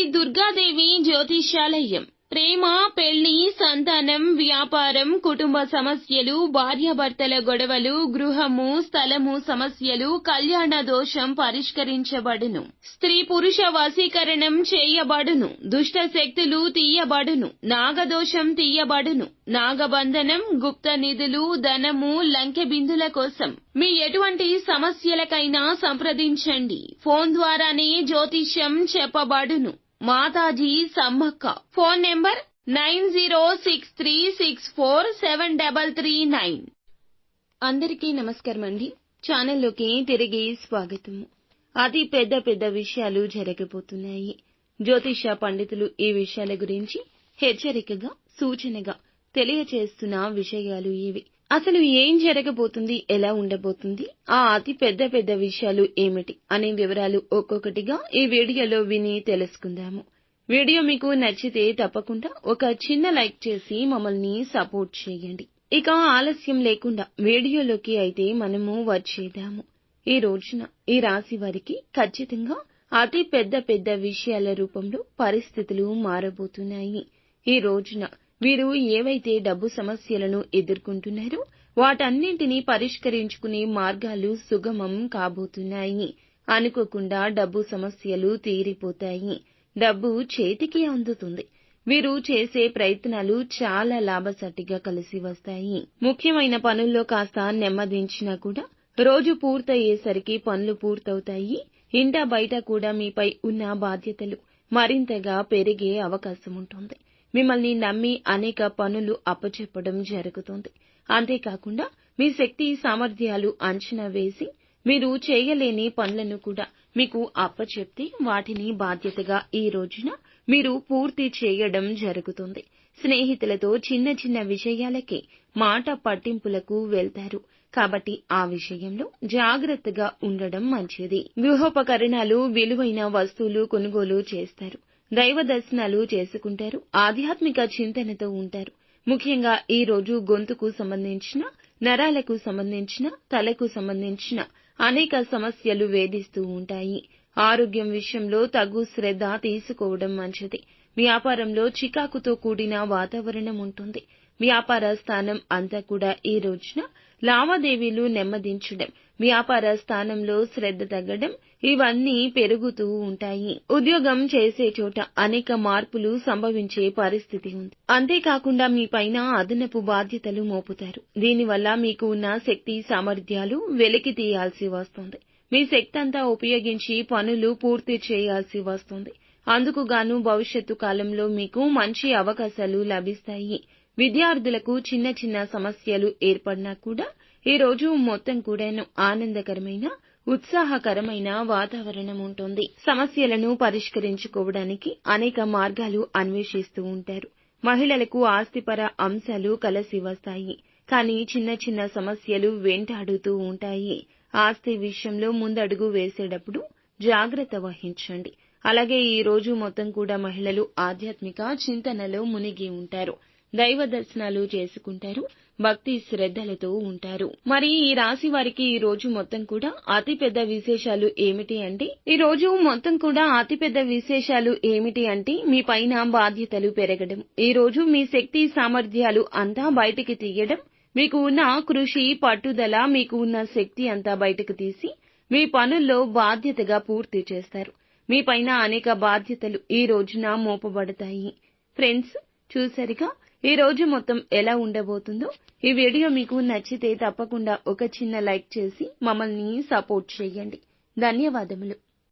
దుర్గాదేవి జ్యోతిష్యాలయం. ప్రేమ, పెళ్లి, సంతానం, వ్యాపారం, కుటుంబ సమస్యలు, భార్యాభర్తల గొడవలు, గృహము, స్థలము సమస్యలు, కళ్యాణ దోషం పరిష్కరించబడును. స్త్రీ పురుష వశీకరణం చేయబడును. దుష్ట శక్తులు తీయబడును. నాగదోషం తీయబడును. నాగబంధనం, గుప్త నిధులు, ధనము, లంకె బిందుల కోసం మీ ఎటువంటి సమస్యలకైనా సంప్రదించండి. ఫోన్ ద్వారానే జ్యోతిష్యం చెప్పబడును. మాతాజీ సమ్మక్క. Phone number 9063647339. అందరికీ నమస్కారం అండి. ఛానల్లోకి తిరిగి స్వాగతము. అతి పెద్ద విషయాలు జరగబోతున్నాయి. జ్యోతిష పండితులు ఈ విషయాల గురించి హెచ్చరికగా, సూచనగా తెలియచేస్తున్న విషయాలు ఇవి. అసలు ఏం జరగబోతుంది, ఎలా ఉండబోతుంది, ఆ అతి పెద్ద విషయాలు ఏమిటి అనే వివరాలు ఒక్కొక్కటిగా ఈ వీడియోలో విని తెలుసుకుందాము. వీడియో మీకు నచ్చితే తప్పకుండా ఒక చిన్న లైక్ చేసి మమ్మల్ని సపోర్ట్ చేయండి. ఇక ఆలస్యం లేకుండా వీడియోలోకి అయితే మనము వచ్చేద్దాము. ఈ రోజున ఈ రాశి వారికి ఖచ్చితంగా అతి పెద్ద విషయాల రూపంలో పరిస్థితులు మారబోతున్నాయి. ఈ రోజున వీరు ఏవైతే డబ్బు సమస్యలను ఎదుర్కొంటున్నారో వాటన్నింటినీ పరిష్కరించుకునే మార్గాలు సుగమం కాబోతున్నాయి. అనుకోకుండా డబ్బు సమస్యలు తీరిపోతాయి. డబ్బు చేతికి అందుతుంది. వీరు చేసే ప్రయత్నాలు చాలా లాభసాటిగా కలిసి వస్తాయి. ముఖ్యమైన పనుల్లో కాస్త నెమ్మదించినా కూడా రోజు పూర్తయ్యేసరికి పనులు పూర్తవుతాయి. ఇంట బయట కూడా మీపై ఉన్న బాధ్యతలు మరింతగా పెరిగే అవకాశం ఉంటుంది. మిమ్మల్ని నమ్మి అనేక పనులు అప్పచెప్పడం జరుగుతుంది. అంతేకాకుండా మీ శక్తి సామర్థ్యాలు అంచనా వేసి మీరు చేయలేని పనులను కూడా మీకు అప్పచెప్తే వాటిని బాధ్యతగా ఈ రోజున మీరు పూర్తి చేయడం జరుగుతుంది. స్నేహితులతో చిన్న విషయాలకే మాట పట్టింపులకు వెళ్తారు. కాబట్టి ఆ విషయంలో జాగ్రత్తగా ఉండడం మంచిది. గృహోపకరణాలు, విలువైన వస్తువులు కొనుగోలు చేస్తారు. దైవ దర్శనాలు చేసుకుంటారు. ఆధ్యాత్మిక చింతనతో ఉంటారు. ముఖ్యంగా ఈ రోజు గొంతుకు సంబంధించిన, నరాలకు సంబంధించిన, తలకు సంబంధించిన అనేక సమస్యలు వేధిస్తూ ఉంటాయి. ఆరోగ్యం విషయంలో తగు శ్రద్ధ తీసుకోవడం మంచిది. వ్యాపారంలో చికాకుతో కూడిన వాతావరణం ఉంటుంది. వ్యాపార స్థానం అంతా కూడా ఈ రోజున లావాదేవీలు నెమ్మదించడం, వ్యాపార స్థానంలో శ్రద్ధ తగ్గడం ఇవన్నీ పెరుగుతూ ఉంటాయి. ఉద్యోగం చేసే చోట అనేక మార్పులు సంభవించే పరిస్థితి ఉంది. అంతేకాకుండా మీ పైన అదనపు బాధ్యతలు మోపుతారు. దీనివల్ల మీకు ఉన్న శక్తి సామర్థ్యాలు వెలికి తీయాల్సి వస్తుంది. మీ శక్తి అంతా ఉపయోగించి పనులు పూర్తి చేయాల్సి వస్తుంది. అందుకుగాను భవిష్యత్తు కాలంలో మీకు మంచి అవకాశాలు లభిస్తాయి. విద్యార్థులకు చిన్న సమస్యలు ఏర్పడినా కూడా ఈ రోజు మొత్తం కూడాను ఆనందకరమైన, ఉత్సాహకరమైన వాతావరణం ఉంటుంది. సమస్యలను పరిష్కరించుకోవడానికి అనేక మార్గాలు అన్వేషిస్తూ ఉంటారు. మహిళలకు ఆస్తిపర అంశాలు కలిసి వస్తాయి. కానీ చిన్న సమస్యలు వెంటాడుతూ ఉంటాయి. ఆస్తి విషయంలో ముందడుగు వేసేటప్పుడు జాగ్రత్త వహించండి. అలాగే ఈ రోజు మొత్తం కూడా మహిళలు ఆధ్యాత్మిక చింతనలో మునిగి ఉంటారు. దైవ దర్శనాలు చేసుకుంటారు. భక్తి శ్రద్ధలతో ఉంటారు. మరి ఈ రాశి వారికి ఈ రోజు మొత్తం కూడా అతిపెద్ద విశేషాలు ఏమిటి అంటే మీ పైన బాధ్యతలు పెరగడం, ఈ రోజు మీ శక్తి సామర్థ్యాలు అంతా బయటికి తీయడం, మీకు ఉన్న కృషి, పట్టుదల, మీకు ఉన్న శక్తి అంతా బయటకు తీసి మీ పనుల్లో బాధ్యతగా పూర్తి చేస్తారు. మీ పైన అనేక బాధ్యతలు ఈ రోజున మోపబడతాయి. ఫ్రెండ్స్, చూసారుగా ఈ రోజు మొత్తం ఎలా ఉండబోతుందో. ఈ వీడియో మీకు నచ్చితే తప్పకుండా ఒక చిన్న లైక్ చేసి మమ్మల్ని సపోర్ట్ చేయండి. ధన్యవాదములు.